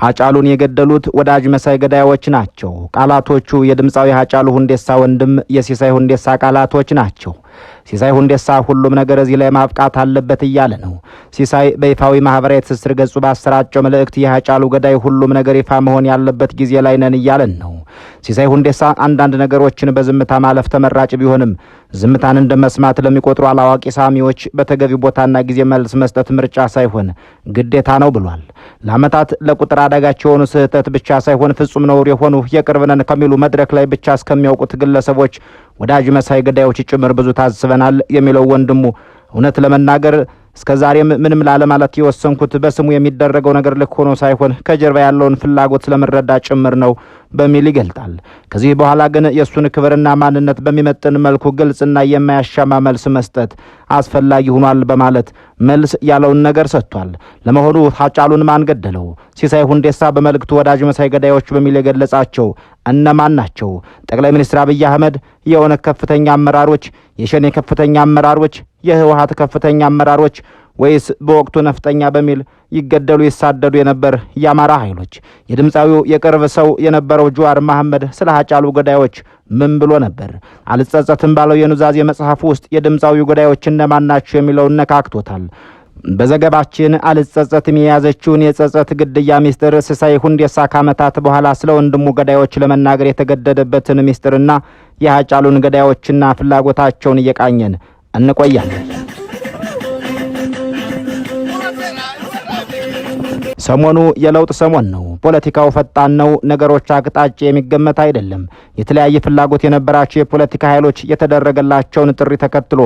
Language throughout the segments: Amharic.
ሃጫሉን የገደሉት ወዳጅ መሳይ ገዳዮች ናቸው። ቃላቶቹ የድምፃዊ ሃጫሉ ሁንዴሳ ወንድም የሲሳይ ሁንዴሳ ቃላቶች ናቸው። ሲሳይ ሁንዴሳ ሁሉም ነገር እዚህ ላይ ማብቃት አለበት እያለ ነው። ሲሳይ በይፋዊ ማህበራዊ ትስስር ገጹ ባሰራጨው መልእክት የሃጫሉ ገዳይ ሁሉም ነገር ይፋ መሆን ያለበት ጊዜ ላይ ነን እያለን ነው። ሲሳይ ሁንዴሳ አንዳንድ ነገሮችን በዝምታ ማለፍ ተመራጭ ቢሆንም ዝምታን እንደመስማት ለሚቆጥሩ አላዋቂ ሳሚዎች በተገቢ ቦታና ጊዜ መልስ መስጠት ምርጫ ሳይሆን ግዴታ ነው ብሏል። ለዓመታት ለቁጥር አዳጋች የሆኑ ስህተት ብቻ ሳይሆን ፍጹም ነውር የሆኑ የቅርብ ነን ከሚሉ መድረክ ላይ ብቻ እስከሚያውቁት ግለሰቦች ወዳጅ መሳይ ገዳዮች ጭምር ብዙ ታዝበናል የሚለው ወንድሙ እውነት ለመናገር እስከዛሬም ምንም ላለማለት የወሰንኩት በስሙ የሚደረገው ነገር ልክ ሆኖ ሳይሆን ከጀርባ ያለውን ፍላጎት ስለመረዳ ጭምር ነው በሚል ይገልጣል። ከዚህ በኋላ ግን የሱን ክብርና ማንነት በሚመጥን መልኩ ግልጽና የማያሻማ መልስ መስጠት አስፈላጊ ሆኗል በማለት መልስ ያለውን ነገር ሰጥቷል። ለመሆኑ ሃጫሉን ማን ገደለው? ሲሳይ ሁንዴሳ በመልእክቱ ወዳጅ መሳይ ገዳዮች በሚል የገለጻቸው እነማን ናቸው? ጠቅላይ ሚኒስትር አብይ አህመድ፣ የኦነግ ከፍተኛ አመራሮች፣ የሸኔ ከፍተኛ አመራሮች፣ የህወሓት ከፍተኛ አመራሮች ወይስ በወቅቱ ነፍጠኛ በሚል ይገደሉ ይሳደዱ የነበር የአማራ ኃይሎች? የድምፃዊው የቅርብ ሰው የነበረው ጀዋር መሐመድ ስለ ሃጫሉ ገዳዮች ምን ብሎ ነበር? አልጸጸትም ባለው የኑዛዜ መጽሐፍ ውስጥ የድምፃዊው ገዳዮች እነማን ናቸው የሚለውን ነካክቶታል። በዘገባችን አልጸጸትም የያዘችውን የጸጸት ግድያ ሚስጥር ሲሳይ ሁንዴሳ ከዓመታት በኋላ ስለ ወንድሙ ገዳዮች ለመናገር የተገደደበትን ሚስጥርና የሃጫሉን ገዳዮችና ፍላጎታቸውን እየቃኘን እንቆያለን። ሰሞኑ የለውጥ ሰሞን ነው። ፖለቲካው ፈጣን ነው። ነገሮች አቅጣጫ የሚገመት አይደለም። የተለያየ ፍላጎት የነበራቸው የፖለቲካ ኃይሎች የተደረገላቸውን ጥሪ ተከትሎ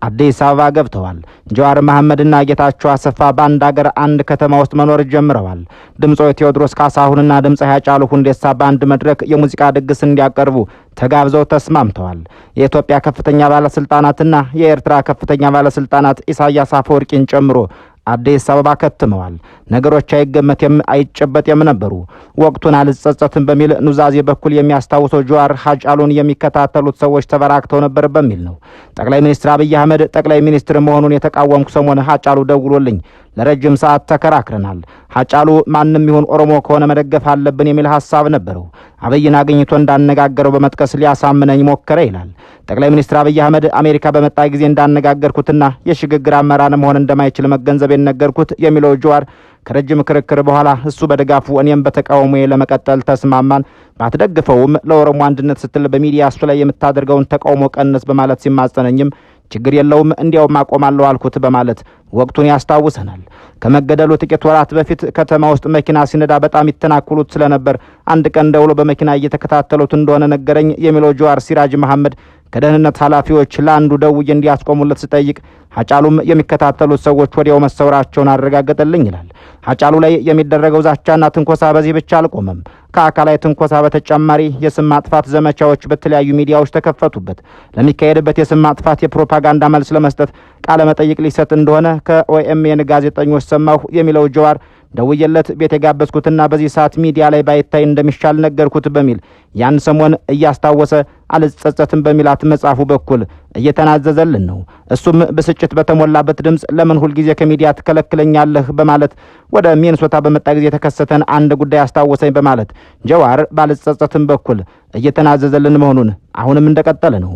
አዲስ አበባ ገብተዋል። ጀዋር መሐመድና ጌታቸው አሰፋ በአንድ ሀገር አንድ ከተማ ውስጥ መኖር ጀምረዋል። ድምፃዊ ቴዎድሮስ ካሳሁንና ድምፃዊ ሃጫሉ ሁንዴሳ በአንድ መድረክ የሙዚቃ ድግስ እንዲያቀርቡ ተጋብዘው ተስማምተዋል። የኢትዮጵያ ከፍተኛ ባለስልጣናትና የኤርትራ ከፍተኛ ባለስልጣናት ኢሳያስ አፈወርቂን ጨምሮ አዲስ አበባ ከትመዋል። ነገሮች አይገመትም አይጨበጥም ነበሩ። ወቅቱን አልጸጸትም በሚል ኑዛዜ በኩል የሚያስታውሰው ጀዋር ሃጫሉን የሚከታተሉት ሰዎች ተበራክተው ነበር በሚል ነው። ጠቅላይ ሚኒስትር አብይ አህመድ ጠቅላይ ሚኒስትር መሆኑን የተቃወምኩ ሰሞን ሃጫሉ ደውሎልኝ ለረጅም ሰዓት ተከራክረናል። ሃጫሉ ማንም ይሁን ኦሮሞ ከሆነ መደገፍ አለብን የሚል ሐሳብ ነበረው። አብይን አግኝቶ እንዳነጋገረው በመጥቀስ ሊያሳምነኝ ሞከረ ይላል። ጠቅላይ ሚኒስትር አብይ አህመድ አሜሪካ በመጣ ጊዜ እንዳነጋገርኩትና የሽግግር አመራር መሆን እንደማይችል መገንዘቤን ነገርኩት የሚለው ጀዋር ከረጅም ክርክር በኋላ እሱ በድጋፉ እኔም በተቃውሞዬ ለመቀጠል ተስማማን። ባትደግፈውም ለኦሮሞ አንድነት ስትል በሚዲያ እሱ ላይ የምታደርገውን ተቃውሞ ቀንስ በማለት ሲማጸነኝም ችግር የለውም እንዲያውም አቆማለሁ አልኩት በማለት ወቅቱን ያስታውሰናል። ከመገደሉ ጥቂት ወራት በፊት ከተማ ውስጥ መኪና ሲነዳ በጣም ይተናኩሉት ስለነበር አንድ ቀን ደውሎ በመኪና እየተከታተሉት እንደሆነ ነገረኝ የሚለው ጀዋር ሲራጅ መሐመድ ከደህንነት ኃላፊዎች ለአንዱ ደውዬ እንዲያስቆሙለት ሲጠይቅ ሃጫሉም የሚከታተሉት ሰዎች ወዲያው መሰወራቸውን አረጋገጠልኝ ይላል። ሃጫሉ ላይ የሚደረገው ዛቻና ትንኮሳ በዚህ ብቻ አልቆመም። ከአካላዊ ትንኮሳ በተጨማሪ የስም ማጥፋት ዘመቻዎች በተለያዩ ሚዲያዎች ተከፈቱበት። ለሚካሄድበት የስም ማጥፋት የፕሮፓጋንዳ መልስ ለመስጠት ቃለ መጠይቅ ሊሰጥ እንደሆነ ከኦኤምኤን ጋዜጠኞች ሰማሁ የሚለው ጀዋር ደውዬለት ቤት የጋበዝኩትና በዚህ ሰዓት ሚዲያ ላይ ባይታይ እንደሚሻል ነገርኩት በሚል ያን ሰሞን እያስታወሰ አልጸጸትም በሚላት መጽሐፉ በኩል እየተናዘዘልን ነው። እሱም ብስጭት በተሞላበት ድምፅ ለምን ሁልጊዜ ከሚዲያ ትከለክለኛለህ በማለት ወደ ሚኒሶታ በመጣ ጊዜ የተከሰተን አንድ ጉዳይ አስታወሰኝ በማለት ጀዋር ባልጸጸትም በኩል እየተናዘዘልን መሆኑን አሁንም እንደቀጠለ ነው።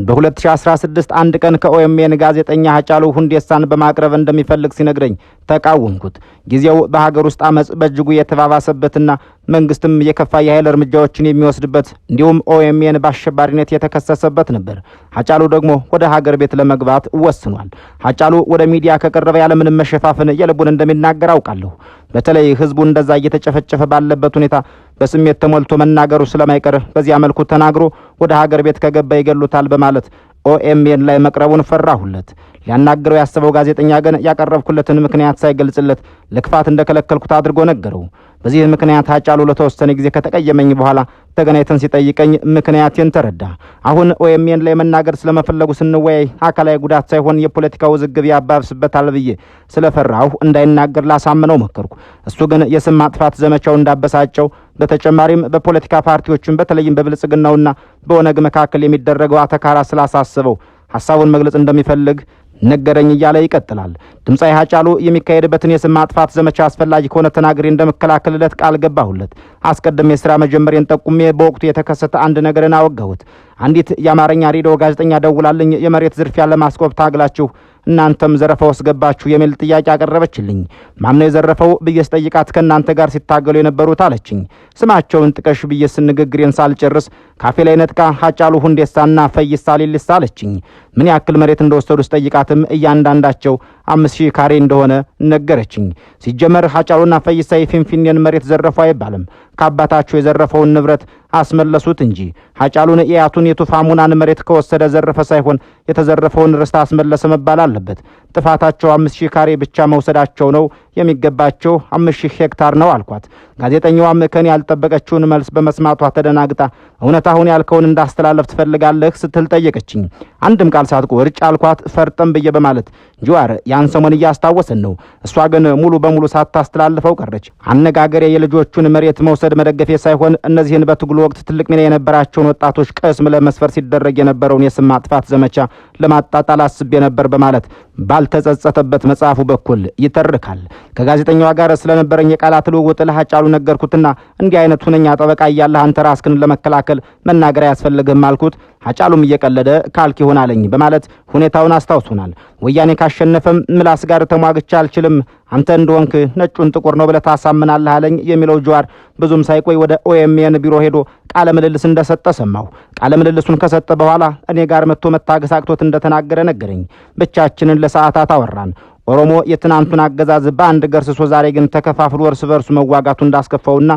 በ2016 አንድ ቀን ከኦኤምኤን ጋዜጠኛ ሃጫሉ ሁንዴሳን በማቅረብ እንደሚፈልግ ሲነግረኝ ተቃወምኩት። ጊዜው በሀገር ውስጥ አመጽ በእጅጉ የተባባሰበትና መንግስትም የከፋ የኃይል እርምጃዎችን የሚወስድበት እንዲሁም ኦኤምኤን በአሸባሪነት የተከሰሰበት ነበር። ሃጫሉ ደግሞ ወደ ሀገር ቤት ለመግባት ወስኗል። ሃጫሉ ወደ ሚዲያ ከቀረበ ያለምንም መሸፋፈን የልቡን እንደሚናገር አውቃለሁ። በተለይ ህዝቡ እንደዛ እየተጨፈጨፈ ባለበት ሁኔታ በስሜት ተሞልቶ መናገሩ ስለማይቀር በዚያ መልኩ ተናግሮ ወደ ሀገር ቤት ከገባ ይገሉታል በማለት ኦኤምኤን ላይ መቅረቡን ፈራሁለት። ሊያናገረው ያሰበው ጋዜጠኛ ግን ያቀረብኩለትን ምክንያት ሳይገልጽለት ለክፋት እንደከለከልኩት አድርጎ ነገረው። በዚህ ምክንያት ሃጫሉ ለተወሰነ ጊዜ ከተቀየመኝ በኋላ ተገናኝተን ሲጠይቀኝ ምክንያቴን ተረዳ። አሁን ኦኤምኤን ላይ መናገር ስለመፈለጉ ስንወያይ አካላዊ ጉዳት ሳይሆን የፖለቲካ ውዝግብ ያባብስበታል ብዬ ስለፈራሁ እንዳይናገር ላሳምነው መከርኩ። እሱ ግን የስም ማጥፋት ዘመቻው እንዳበሳጨው በተጨማሪም በፖለቲካ ፓርቲዎችን በተለይም በብልጽግናውና በኦነግ መካከል የሚደረገው አተካራ ስላሳስበው ሐሳቡን መግለጽ እንደሚፈልግ ነገረኝ እያለ ይቀጥላል። ድምፃዊ ሃጫሉ የሚካሄድበትን የስም ማጥፋት ዘመቻ አስፈላጊ ከሆነ ተናግሬ እንደመከላከልለት ቃል ገባሁለት። አስቀድሜ ስራ መጀመሪያን ጠቁሜ በወቅቱ የተከሰተ አንድ ነገርን አወጋሁት። አንዲት የአማርኛ ሬዲዮ ጋዜጠኛ ደውላልኝ የመሬት ዝርፊያ ለማስቆም ታግላችሁ እናንተም ዘረፋው ውስጥ ገባችሁ የሚል ጥያቄ አቀረበችልኝ። ማምነው የዘረፈው ብዬ ስጠይቃት ከእናንተ ጋር ሲታገሉ የነበሩት አለችኝ። ስማቸውን ጥቀሽ ብዬ ንግግሬን ሳልጨርስ ካፌ ላይ ነጥቃ ሃጫሉ ሁንዴሳና ፈይሳ ሌሊሳ አለችኝ። ምን ያክል መሬት እንደወሰዱ ስጠይቃትም እያንዳንዳቸው 5000 ካሬ እንደሆነ ነገረችኝ። ሲጀመር ሃጫሉና ፈይሳ የፊንፊኔን መሬት ዘረፉ አይባልም። ከአባታቸው የዘረፈውን ንብረት አስመለሱት እንጂ ሃጫሉን የያቱን የቱፋሙናን መሬት ከወሰደ ዘረፈ ሳይሆን የተዘረፈውን ርስት አስመለሰ መባል አለበት። ጥፋታቸው 5000 ካሬ ብቻ መውሰዳቸው ነው፣ የሚገባቸው 5000 ሄክታር ነው አልኳት። ጋዜጠኛዋም ከኔ ያልጠበቀችውን መልስ በመስማቷ ተደናግጣ እውነት አሁን ያልከውን እንዳስተላለፍ ትፈልጋለህ ስትል ጠየቀችኝ። አንድም ቃል ሳትቆርጭ አልኳት ፈርጠም ብዬ በማለት ጀዋር ያን ሰሞን እያስታወሰን ነው። እሷ ግን ሙሉ በሙሉ ሳታስተላልፈው ቀረች። አነጋገሬ የልጆቹን መሬት መውሰድ መደገፌ ሳይሆን እነዚህን በትግሉ ወቅት ትልቅ ሚና የነበራቸውን ወጣቶች ቅስም ለመስፈር ሲደረግ የነበረውን የስም ማጥፋት ዘመቻ ለማጣጣል አስቤ ነበር በማለት ባልተጸጸተበት መጽሐፉ በኩል ይተርካል። ከጋዜጠኛዋ ጋር ስለነበረኝ የቃላት ልውውጥ ለሃጫሉ ነገርኩትና እንዲህ አይነት ሁነኛ ጠበቃ እያለህ አንተ ራስህን ለመከላከል መናገር አያስፈልግህም አልኩት። ሃጫሉም እየቀለደ ካልክ ይሆን አለኝ በማለት ሁኔታውን አስታውሶናል። ወያኔ ካሸነፈም ምላስ ጋር ተሟግቻ አልችልም፣ አንተ እንደሆንክ ነጩን ጥቁር ነው ብለህ ታሳምናለህ አለኝ የሚለው ጀዋር ብዙም ሳይቆይ ወደ ኦኤምኤን ቢሮ ሄዶ ቃለ ምልልስ እንደሰጠ ሰማሁ። ቃለ ምልልሱን ከሰጠ በኋላ እኔ ጋር መጥቶ መታገስ አቅቶት እንደተናገረ ነገረኝ። ብቻችንን ለሰዓታት አወራን። ኦሮሞ የትናንቱን አገዛዝ በአንድ ገርስሶ ዛሬ ግን ተከፋፍሎ እርስ በርሱ መዋጋቱ እንዳስከፋውና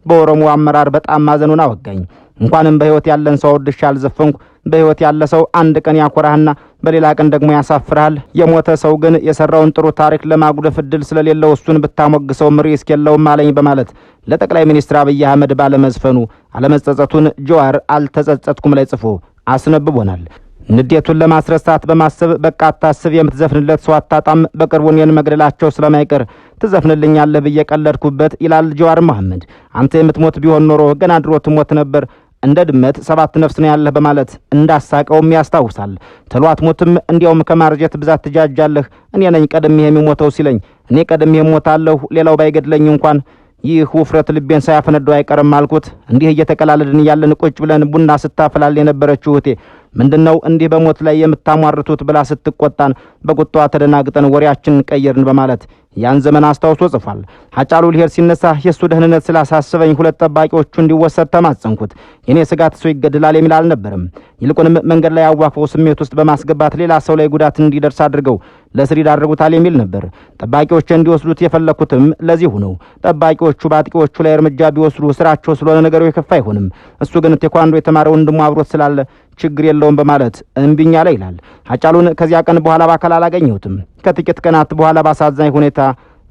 በኦሮሞ አመራር በጣም ማዘኑን አወጋኝ። እንኳንም በህይወት ያለን ሰው ወድሻ አልዘፈንኩ። በህይወት ያለ ሰው አንድ ቀን ያኮራህና በሌላ ቀን ደግሞ ያሳፍራል። የሞተ ሰው ግን የሰራውን ጥሩ ታሪክ ለማጉደፍ እድል ስለሌለው እሱን ብታሞግሰው ሪስክ የለውም አለኝ በማለት ለጠቅላይ ሚኒስትር አብይ አህመድ ባለመዝፈኑ አለመጸጸቱን ጀዋር አልተጸጸትኩም ላይ ጽፎ አስነብቦናል። ንዴቱን ለማስረሳት በማሰብ በቃ አታስብ፣ የምትዘፍንለት ሰው አታጣም፣ በቅርቡ እኔን መግደላቸው ስለማይቀር ትዘፍንልኛለህ ብዬ ቀለድኩበት ይላል ጀዋር መሐመድ። አንተ የምትሞት ቢሆን ኖሮ ገና ድሮ ትሞት ነበር፣ እንደ ድመት 7 ነፍስ ነው ያለህ በማለት እንዳሳቀውም ያስታውሳል። ተሎ አትሞትም፣ እንዲያውም ከማርጀት ብዛት ትጃጃለህ፣ እኔ ነኝ ቀድሜ የሚሞተው ሲለኝ እኔ ቀድሜ እሞታለሁ፣ ሌላው ባይገድለኝ እንኳን ይህ ውፍረት ልቤን ሳያፈነደው አይቀርም አልኩት። እንዲህ እየተቀላለድን ያለን ቁጭ ብለን ቡና ስታፈላል የነበረችው እህቴ ምንድነው እንዲህ በሞት ላይ የምታሟርቱት ብላ ስትቆጣን በቁጣዋ ተደናግጠን ወሬያችንን ቀየርን በማለት ያን ዘመን አስታውሶ ጽፏል። ሃጫሉ ሊሄድ ሲነሳ የሱ ደህንነት ስላሳሰበኝ 2 ጠባቂዎቹ እንዲወሰድ ተማጸንኩት። የኔ ስጋት ሰው ይገድላል የሚል አልነበረም። ይልቁንም መንገድ ላይ አዋፈው ስሜት ውስጥ በማስገባት ሌላ ሰው ላይ ጉዳት እንዲደርስ አድርገው ለስር ይዳርጉታል የሚል ነበር። ጠባቂዎች እንዲወስዱት የፈለኩትም ለዚሁ ነው። ጠባቂዎቹ በአጥቂዎቹ ላይ እርምጃ ቢወስዱ ስራቸው ስለሆነ ነገሩ የከፋ አይሆንም። እሱ ግን ቴኳንዶ የተማረ ወንድሙ አብሮት ስላለ ችግር የለውም በማለት እምቢኛ ላይ ይላል። ሃጫሉን ከዚያ ቀን በኋላ በአካል አላገኘሁትም። ከጥቂት ቀናት በኋላ ባሳዛኝ ሁኔታ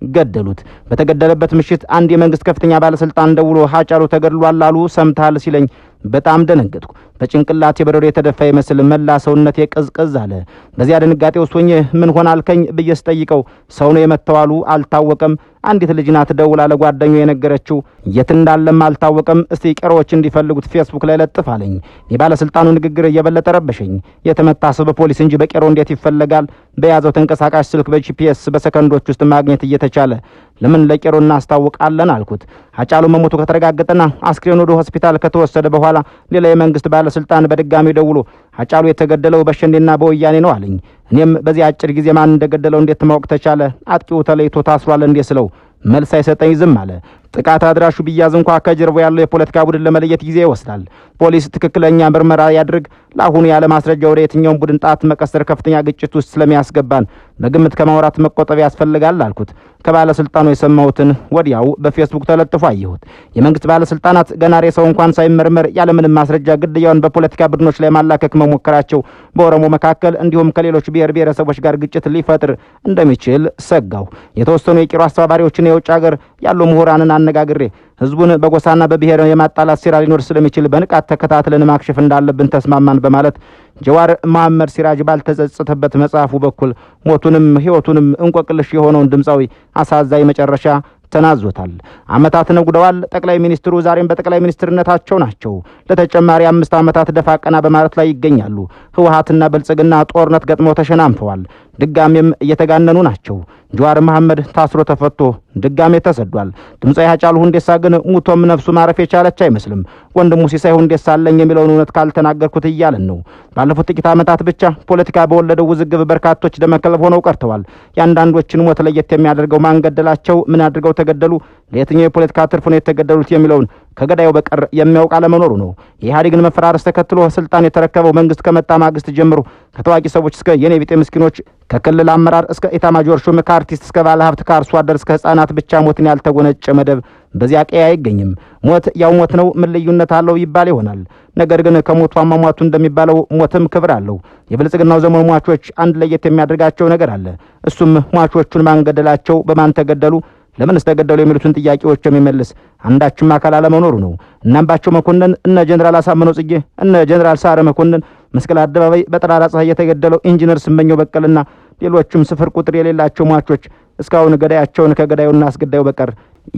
ገደሉት። በተገደለበት ምሽት አንድ የመንግስት ከፍተኛ ባለስልጣን ደውሎ ሃጫሉ ተገድሏል አሉ ሰምታል ሲለኝ በጣም ደነገጥኩ። በጭንቅላቴ በረዶ የተደፋ ይመስል መላ ሰውነቴ ቅዝቅዝ አለ። በዚያ ድንጋጤ ውስጥ ሆኜ ምን ሆናልከኝ ብዬ ስጠይቀው ሰው ነው የመተዋሉ አልታወቀም። አንዲት ልጅ ናት ደውላ ለጓደኛው የነገረችው፣ የት እንዳለም አልታወቀም። እስቲ ቀሮዎች እንዲፈልጉት ፌስቡክ ላይ ለጥፍ አለኝ። የባለስልጣኑ ንግግር እየበለጠ ረበሸኝ። የተመታ ሰው በፖሊስ እንጂ በቄሮ እንዴት ይፈለጋል? በያዘው ተንቀሳቃሽ ስልክ በጂፒኤስ በሰከንዶች ውስጥ ማግኘት እየተቻለ ለምን ለቄሮ እናስታውቃለን አልኩት። ሃጫሉ መሞቱ ከተረጋገጠና አስክሬኑ ወደ ሆስፒታል ከተወሰደ በኋላ ሌላ የመንግስት ባለስልጣን በድጋሚ ደውሎ ሃጫሉ የተገደለው በሸንዴና በወያኔ ነው አለኝ። እኔም በዚህ አጭር ጊዜ ማን እንደገደለው እንዴት ማወቅ ተቻለ? አጥቂው ተለይቶ ታስሯል እንዴ ስለው መልስ አይሰጠኝ ዝም አለ። ጥቃት አድራሹ ቢያዝ እንኳ ከጀርባው ያለው የፖለቲካ ቡድን ለመለየት ጊዜ ይወስዳል። ፖሊስ ትክክለኛ ምርመራ ያድርግ። ለአሁኑ ያለ ማስረጃ ወደ የትኛውም ቡድን ጣት መቀሰር ከፍተኛ ግጭት ውስጥ ስለሚያስገባን በግምት ከማውራት መቆጠብ ያስፈልጋል አልኩት። ከባለስልጣኑ የሰማሁትን ወዲያው በፌስቡክ ተለጥፎ አየሁት። የመንግስት ባለስልጣናት ገና ሬሳው እንኳን ሳይመርመር ያለምንም ማስረጃ ግድያውን በፖለቲካ ቡድኖች ላይ ማላከክ መሞከራቸው በኦሮሞ መካከል እንዲሁም ከሌሎች ብሔር ብሔረሰቦች ጋር ግጭት ሊፈጥር እንደሚችል ሰጋው። የተወሰኑ የቄሮ አስተባባሪዎችና የውጭ ሀገር ያሉ ምሁራንን አነጋግሬ ህዝቡን በጎሳና በብሔር የማጣላት ሴራ ሊኖር ስለሚችል በንቃት ተከታትለን ማክሸፍ እንዳለብን ተስማማን በማለት ጀዋር መሐመድ ሲራጅ ባልተጸጸተበት መጽሐፉ በኩል ሞቱንም ህይወቱንም እንቆቅልሽ የሆነውን ድምጻዊ አሳዛኝ መጨረሻ ተናዞታል። አመታት ነጉደዋል። ጠቅላይ ሚኒስትሩ ዛሬም በጠቅላይ ሚኒስትርነታቸው ናቸው። ለተጨማሪ 5 አመታት ደፋ ቀና በማለት ላይ ይገኛሉ። ህወሓትና ብልጽግና ጦርነት ገጥመው ተሸናንፈዋል። ድጋሜም እየተጋነኑ ናቸው። ጀዋር መሐመድ ታስሮ ተፈቶ ድጋሜ ተሰዷል። ድምፃዊ ሃጫሉ ሁንዴሳ ግን ሙቶም ነፍሱ ማረፍ የቻለች አይመስልም። ወንድሙ ሲሳይ ሁንዴሳ አለኝ የሚለውን እውነት ካልተናገርኩት እያለን ነው። ባለፉት ጥቂት ዓመታት ብቻ ፖለቲካ በወለደው ውዝግብ በርካቶች ደመከልብ ሆነው ቀርተዋል። የአንዳንዶችን ሞት ለየት የሚያደርገው ማን ገደላቸው፣ ምን አድርገው ተገደሉ፣ ለየትኛው የፖለቲካ ትርፍ ነው የተገደሉት የሚለውን ከገዳዩ በቀር የሚያውቅ አለመኖሩ ነው። የኢህአዴግን መፈራረስ ተከትሎ ስልጣን የተረከበው መንግስት ከመጣ ማግስት ጀምሮ ከታዋቂ ሰዎች እስከ የኔ ቢጤ ምስኪኖች፣ ከክልል አመራር እስከ ኢታማጆር ሹም፣ ከአርቲስት እስከ ባለ ሀብት፣ ከአርሶ አደር እስከ ህጻናት ብቻ ሞትን ያልተጎነጨ መደብ በዚያ ቀይ አይገኝም። ሞት ያው ሞት ነው፣ ምን ልዩነት አለው ይባል ይሆናል። ነገር ግን ከሞቱ አሟሟቱ እንደሚባለው ሞትም ክብር አለው። የብልጽግናው ዘመን ሟቾች አንድ ለየት የሚያደርጋቸው ነገር አለ። እሱም ሟቾቹን ማን ገደላቸው፣ በማን ተገደሉ፣ ለምንስ ተገደሉ የሚሉትን ጥያቄዎች የሚመልስ አንዳችም አካል አለመኖሩ ነው። እነ አምባቸው መኮንን፣ እነ ጀነራል አሳምነው ጽጌ፣ እነ ጀነራል ሳረ መኮንን፣ መስቀል አደባባይ በጠራራ ፀሐይ የተገደለው ኢንጂነር ስመኘው በቀልና ሌሎችም ስፍር ቁጥር የሌላቸው ሟቾች እስካሁን ገዳያቸውን ከገዳዩና አስገዳዩ በቀር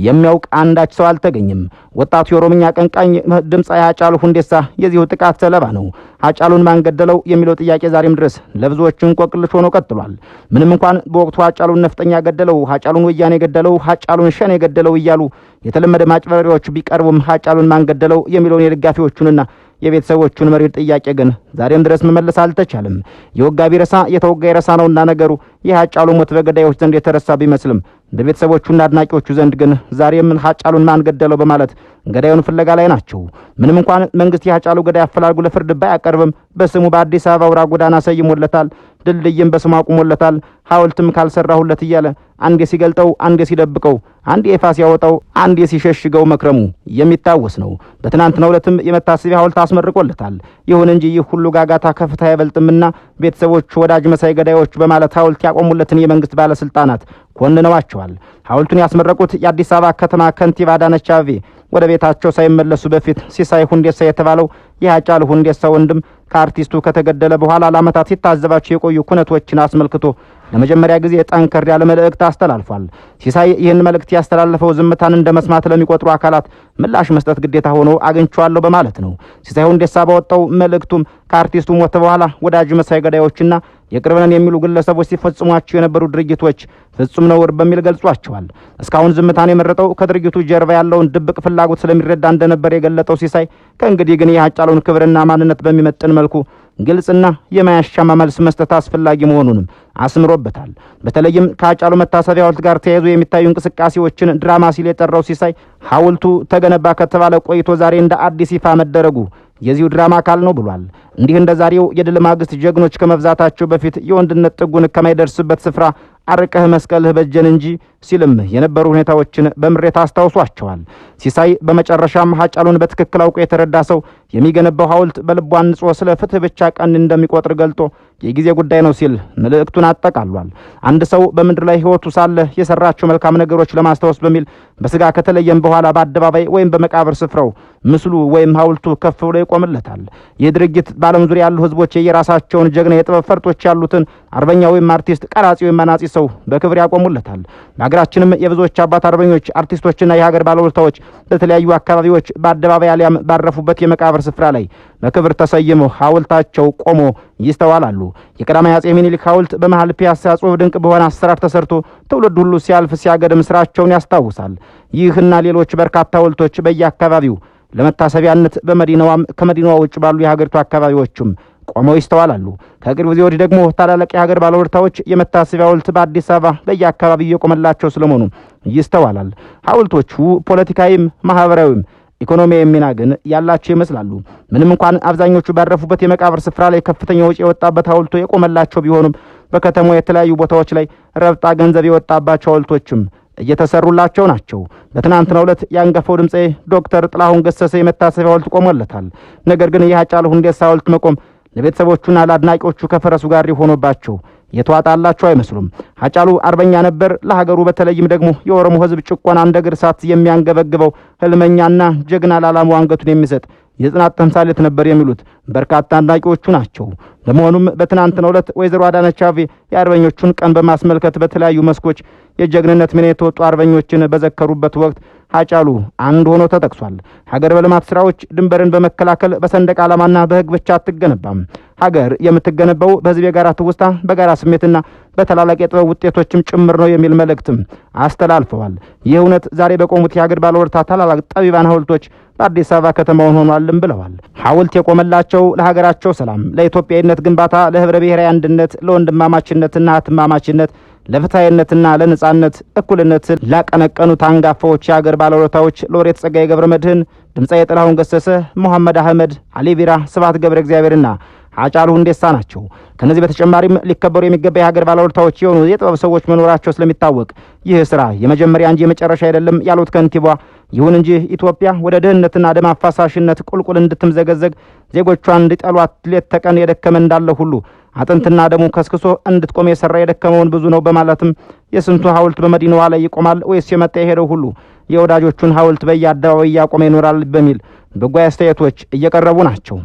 የሚያውቅ አንዳች ሰው አልተገኘም። ወጣቱ የኦሮምኛ አቀንቃኝ ድምፃዊ ሃጫሉ ሁንዴሳ የዚሁ ጥቃት ሰለባ ነው። ሃጫሉን ማን ገደለው የሚለው ጥያቄ ዛሬም ድረስ ለብዙዎች እንቆቅልሽ ሆኖ ቀጥሏል። ምንም እንኳን በወቅቱ ሃጫሉን ነፍጠኛ ገደለው፣ ሃጫሉን ወያኔ ገደለው፣ ሃጫሉን ሸኔ ገደለው እያሉ የተለመደ ማጭበርበሪያዎች ቢቀርቡም ሃጫሉን ማን ገደለው የሚለውን የደጋፊዎቹንና የቤተሰቦቹን መሪር ጥያቄ ግን ዛሬም ድረስ መመለስ አልተቻለም። የወጋ ቢረሳ የተወጋ ይረሳ ነውና ነገሩ የሃጫሉ ሞት በገዳዮች ዘንድ የተረሳ ቢመስልም በቤተሰቦቹና አድናቂዎቹ ዘንድ ግን ዛሬም ሃጫሉን ማን ገደለው በማለት ገዳዩን ፍለጋ ላይ ናቸው። ምንም እንኳን መንግስት የሃጫሉ ገዳይ አፈላልጉ ለፍርድ ባያቀርብም በስሙ በአዲስ አበባ አውራ ጎዳና ሰይሞለታል፣ ድልድይም በስሙ አቁሞለታል፣ ሐውልትም ካልሰራሁለት እያለ አንዴ ሲገልጠው፣ አንዴ ሲደብቀው፣ አንዴ ይፋ ሲያወጣው፣ አንዴ ሲሸሽገው መክረሙ የሚታወስ ነው። በትናንትናው ዕለትም የመታሰቢያ ሐውልት አስመርቆለታል። ይሁን እንጂ ይህ ሁሉ ጋጋታ ከፍታ አይበልጥምና ቤተሰቦቹ ወዳጅ መሳይ ገዳዮች በማለት ሐውልት ያቆሙለትን የመንግስት ባለስልጣናት ኮንነዋቸዋል። ሐውልቱን ያስመረቁት የአዲስ አበባ ከተማ ከንቲባ አዳነች አቤቤ ወደ ቤታቸው ሳይመለሱ በፊት ሲሳይ ሁንዴሳ የተባለው የሃጫሉ ሁንዴሳ ወንድም ከአርቲስቱ ከተገደለ በኋላ ለዓመታት ሲታዘባቸው የቆዩ ኩነቶችን አስመልክቶ ለመጀመሪያ ጊዜ ጠንከር ያለ መልእክት አስተላልፏል። ሲሳይ ይህን መልእክት ያስተላለፈው ዝምታን እንደ መስማት ለሚቆጥሩ አካላት ምላሽ መስጠት ግዴታ ሆኖ አግኝቼዋለሁ በማለት ነው። ሲሳይ ሁንዴሳ ባወጣው መልእክቱም ከአርቲስቱ ሞት በኋላ ወዳጅ መሳይ ገዳዮችና የቅርብ ነን የሚሉ ግለሰቦች ሲፈጽሟቸው የነበሩ ድርጊቶች ፍጹም ነውር በሚል ገልጿቸዋል። እስካሁን ዝምታን የመረጠው ከድርጊቱ ጀርባ ያለውን ድብቅ ፍላጎት ስለሚረዳ እንደነበር የገለጠው ሲሳይ ከእንግዲህ ግን የሃጫሉን ክብርና ማንነት በሚመጥን መልኩ ግልጽና የማያሻማ መልስ መስጠት አስፈላጊ መሆኑንም አስምሮበታል። በተለይም ከሃጫሉ መታሰቢያ ሐውልት ጋር ተያይዞ የሚታዩ እንቅስቃሴዎችን ድራማ ሲል የጠራው ሲሳይ ሐውልቱ ተገነባ ከተባለ ቆይቶ ዛሬ እንደ አዲስ ይፋ መደረጉ የዚሁ ድራማ አካል ነው ብሏል። እንዲህ እንደ ዛሬው የድል ማግስት ጀግኖች ከመብዛታቸው በፊት የወንድነት ጥጉን ከማይደርስበት ስፍራ አርቀህ መስቀልህ በጀን እንጂ ሲልም የነበሩ ሁኔታዎችን በምሬት አስታውሷቸዋል። ሲሳይ በመጨረሻም ሃጫሉን በትክክል አውቆ የተረዳ ሰው የሚገነባው ሐውልት በልቡ አንጾ ስለ ፍትህ ብቻ ቀን እንደሚቆጥር ገልጦ የጊዜ ጉዳይ ነው ሲል መልእክቱን አጠቃሏል። አንድ ሰው በምድር ላይ ህይወቱ ሳለ የሰራቸው መልካም ነገሮች ለማስታወስ በሚል በስጋ ከተለየም በኋላ በአደባባይ ወይም በመቃብር ስፍራው ምስሉ ወይም ሐውልቱ ከፍ ብሎ ይቆምለታል። ይህ ድርጊት በዓለም ዙሪያ ያሉ ህዝቦች የየራሳቸውን ጀግና የጥበብ ፈርጦች ያሉትን አርበኛ ወይም አርቲስት፣ ቀራጺ ወይም አናጺ ሰው በክብር ያቆሙለታል። በሀገራችንም የብዙዎች አባት አርበኞች፣ አርቲስቶችና የሀገር ባለውለታዎች በተለያዩ አካባቢዎች በአደባባይ አሊያም ባረፉበት የመቃብር ስፍራ ላይ በክብር ተሰይመው ሐውልታቸው ቆሞ ይስተዋላሉ። የቀዳማዊ አጼ ምኒልክ ሐውልት በመሃል ፒያሳ ጽሑፍ ድንቅ በሆነ አሰራር ተሰርቶ ትውልድ ሁሉ ሲያልፍ ሲያገድም ስራቸውን ያስታውሳል። ይህና ሌሎች በርካታ ሐውልቶች በየአካባቢው ለመታሰቢያነት በመዲናዋም ከመዲናዋ ውጭ ባሉ የሀገሪቱ አካባቢዎችም ቆመው ይስተዋላሉ። ከቅርብ ጊዜ ወዲህ ደግሞ ታላላቅ የሀገር ባለውለታዎች የመታሰቢያ ሐውልት በአዲስ አበባ በየአካባቢው የቆመላቸው ስለመሆኑ ይስተዋላል። ሐውልቶቹ ፖለቲካዊም ማህበራዊም ኢኮኖሚያዊ ሚና ግን ያላቸው ይመስላሉ። ምንም እንኳን አብዛኞቹ ባረፉበት የመቃብር ስፍራ ላይ ከፍተኛ ወጪ የወጣበት ሐውልቱ የቆመላቸው ቢሆኑም በከተማው የተለያዩ ቦታዎች ላይ ረብጣ ገንዘብ የወጣባቸው ሐውልቶችም እየተሰሩላቸው ናቸው። በትናንትናው ዕለት የአንጋፋው ድምፃዊ ዶክተር ጥላሁን ገሰሰ የመታሰቢያ ሐውልት ቆሞለታል። ነገር ግን የሃጫሉ ሁንዴሳ ሐውልት መቆም ለቤተሰቦቹና ለአድናቂዎቹ ከፈረሱ ጋር ሆኖባቸው የተዋጣላቸው አይመስሉም። ሃጫሉ አርበኛ ነበር። ለሀገሩ በተለይም ደግሞ የኦሮሞ ሕዝብ ጭቆና እንደ እግር እሳት የሚያንገበግበው ህልመኛና ጀግና ለዓላማው አንገቱን የሚሰጥ የጽናት ተምሳሌት ነበር የሚሉት በርካታ አድናቂዎቹ ናቸው። በመሆኑም በትናንትናው ዕለት ወይዘሮ አዳነች አቤቤ የአርበኞቹን ቀን በማስመልከት በተለያዩ መስኮች የጀግንነት ሚና የተወጡ አርበኞችን በዘከሩበት ወቅት ሃጫሉ አንድ ሆኖ ተጠቅሷል። ሀገር በልማት ስራዎች ድንበርን በመከላከል በሰንደቅ ዓላማና በህግ ብቻ አትገነባም። አገር የምትገነባው በህዝብ የጋራ ትውስታ በጋራ ስሜትና በተላላቅ የጥበብ ውጤቶችም ጭምር ነው የሚል መልእክትም አስተላልፈዋል። ይህ እውነት ዛሬ በቆሙት የአገር ባለውለታ ታላላቅ ጠቢባን ሐውልቶች በአዲስ አበባ ከተማውን ሆኗልም ብለዋል። ሐውልት የቆመላቸው ለሀገራቸው ሰላም፣ ለኢትዮጵያዊነት ግንባታ፣ ለህብረ ብሔራዊ አንድነት፣ ለወንድማማችነትና እህትማማችነት፣ ለፍትሃዊነትና ለነጻነት እኩልነት ላቀነቀኑት አንጋፋዎች የአገር ባለውለታዎች ሎሬት ጸጋዬ ገብረ መድኅን፣ ድምፃዊ ጥላሁን ገሰሰ፣ መሐመድ አህመድ፣ አሊ ቢራ፣ ስብሐት ገብረ እግዚአብሔርና ሃጫሉ ሁንዴሳ ናቸው። ከነዚህ በተጨማሪም ሊከበሩ የሚገባ የሀገር ባለውለታዎች የሆኑ የጥበብ ሰዎች መኖራቸው ስለሚታወቅ ይህ ስራ የመጀመሪያ እንጂ የመጨረሻ አይደለም ያሉት ከንቲባ፣ ይሁን እንጂ ኢትዮጵያ ወደ ድህነትና ደም አፋሳሽነት ቁልቁል እንድትምዘገዘግ ዜጎቿን እንዲጠሏት ሌት ተቀን የደከመ እንዳለ ሁሉ አጥንትና ደሙ ከስክሶ እንድትቆም የሰራ የደከመውን ብዙ ነው በማለትም የስንቱ ሐውልት በመዲናዋ ላይ ይቆማል ወይስ የመጣ የሄደው ሁሉ የወዳጆቹን ሐውልት በየአደባባዩ እያቆመ ይኖራል በሚል በጎ አስተያየቶች እየቀረቡ ናቸው።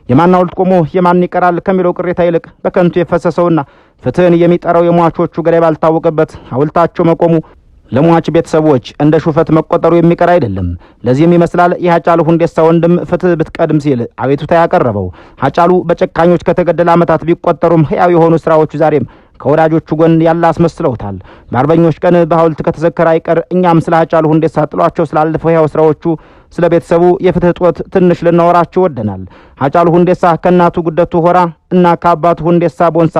የማን ሐውልት ቆሞ የማን ይቀራል ከሚለው ቅሬታ ይልቅ በከንቱ የፈሰሰውና ፍትህን የሚጠራው የሟቾቹ ገዳይ ባልታወቀበት ሐውልታቸው መቆሙ ለሟች ቤተሰቦች እንደ ሹፈት መቆጠሩ የሚቀር አይደለም። ለዚህም ይመስላል የሃጫሉ ሁንዴሳ ወንድም ፍትህ ብትቀድም ሲል አቤቱታ ያቀረበው። ሃጫሉ በጨካኞች ከተገደለ ዓመታት ቢቆጠሩም ሕያው የሆኑ ስራዎቹ ዛሬም ከወዳጆቹ ጎን ያለ አስመስለውታል። በአርበኞች ቀን በሐውልት ከተዘከረ አይቀር እኛም ስለ ሃጫሉ ሁንዴሳ ጥሏቸው ስላለፈው ሕያው ስራዎቹ፣ ስለ ቤተሰቡ የፍትህ ጦት ትንሽ ልናወራቸው ወደናል። ሃጫሉ ሁንዴሳ ከእናቱ ጉደቱ ሆራ እና ከአባቱ ሁንዴሳ ቦንሳ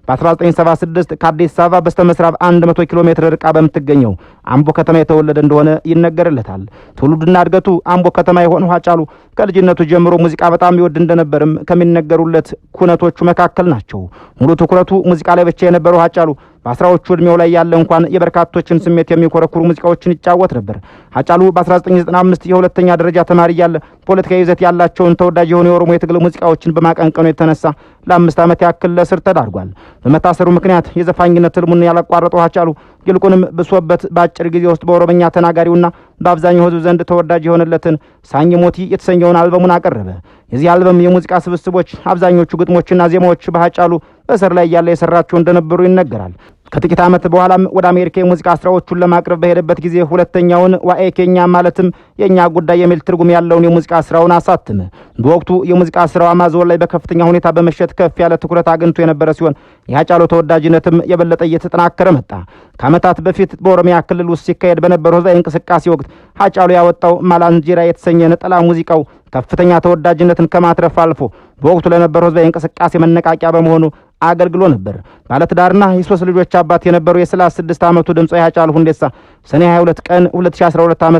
በ1976 ከአዲስ አበባ በስተምዕራብ 100 ኪሎ ሜትር ርቃ በምትገኘው አምቦ ከተማ የተወለደ እንደሆነ ይነገርለታል። ትውልዱና እድገቱ አምቦ ከተማ የሆነው ሃጫሉ ከልጅነቱ ጀምሮ ሙዚቃ በጣም ይወድ እንደነበርም ከሚነገሩለት ኩነቶቹ መካከል ናቸው። ሙሉ ትኩረቱ ሙዚቃ ላይ ብቻ የነበረው ሃጫሉ በአስራዎቹ ዕድሜው ላይ ያለ እንኳን የበርካቶችን ስሜት የሚኮረኩሩ ሙዚቃዎችን ይጫወት ነበር። ሃጫሉ በ1995 የሁለተኛ ደረጃ ተማሪ ያለ ፖለቲካዊ ይዘት ያላቸውን ተወዳጅ የሆኑ የኦሮሞ የትግል ሙዚቃዎችን በማቀንቀኑ የተነሳ ለ5 ዓመት ያክል ለእስር ተዳርጓል። በመታሰሩ ምክንያት የዘፋኝነት ህልሙን ያላቋረጠው ሃጫሉ ይልቁንም ብሶበት በአጭር ጊዜ ውስጥ በኦሮምኛ ተናጋሪውና በአብዛኛው ህዝብ ዘንድ ተወዳጅ የሆነለትን ሳኝ ሞቲ የተሰኘውን አልበሙን አቀረበ። የዚህ አልበም የሙዚቃ ስብስቦች አብዛኞቹ ግጥሞችና ዜማዎች በሃጫሉ በእስር ላይ ያለ የሰራቸው እንደነበሩ ይነገራል። ከጥቂት ዓመት በኋላም ወደ አሜሪካ የሙዚቃ ስራዎቹን ለማቅረብ በሄደበት ጊዜ ሁለተኛውን ዋኤ ኬኛ ማለትም የኛ ጉዳይ የሚል ትርጉም ያለውን የሙዚቃ ስራውን አሳተመ። በወቅቱ የሙዚቃ ስራው አማዞን ላይ በከፍተኛ ሁኔታ በመሸጥ ከፍ ያለ ትኩረት አግኝቶ የነበረ ሲሆን የሃጫሉ ተወዳጅነትም የበለጠ እየተጠናከረ መጣ። ከዓመታት በፊት በኦሮሚያ ክልል ውስጥ ሲካሄድ በነበረው ህዝባዊ እንቅስቃሴ ወቅት ሃጫሉ ያወጣው ማላንጂራ የተሰኘ ነጠላ ሙዚቃው ከፍተኛ ተወዳጅነትን ከማትረፍ አልፎ በወቅቱ ለነበረው ህዝባዊ እንቅስቃሴ መነቃቂያ በመሆኑ አገልግሎ ነበር። ባለትዳርና የሶስት ልጆች አባት የነበረው የ36 ዓመቱ ድምፃዊ ሃጫሉ ሁንዴሳ ሰኔ 22 ቀን 2012 ዓ.ም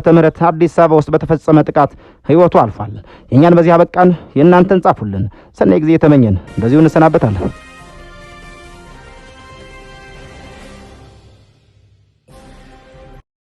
አዲስ አበባ ውስጥ በተፈጸመ ጥቃት ህይወቱ አልፏል። የእኛን በዚህ አበቃን። የእናንተን ጻፉልን። ሰናይ ጊዜ የተመኘን በዚሁ እንሰናበታለን።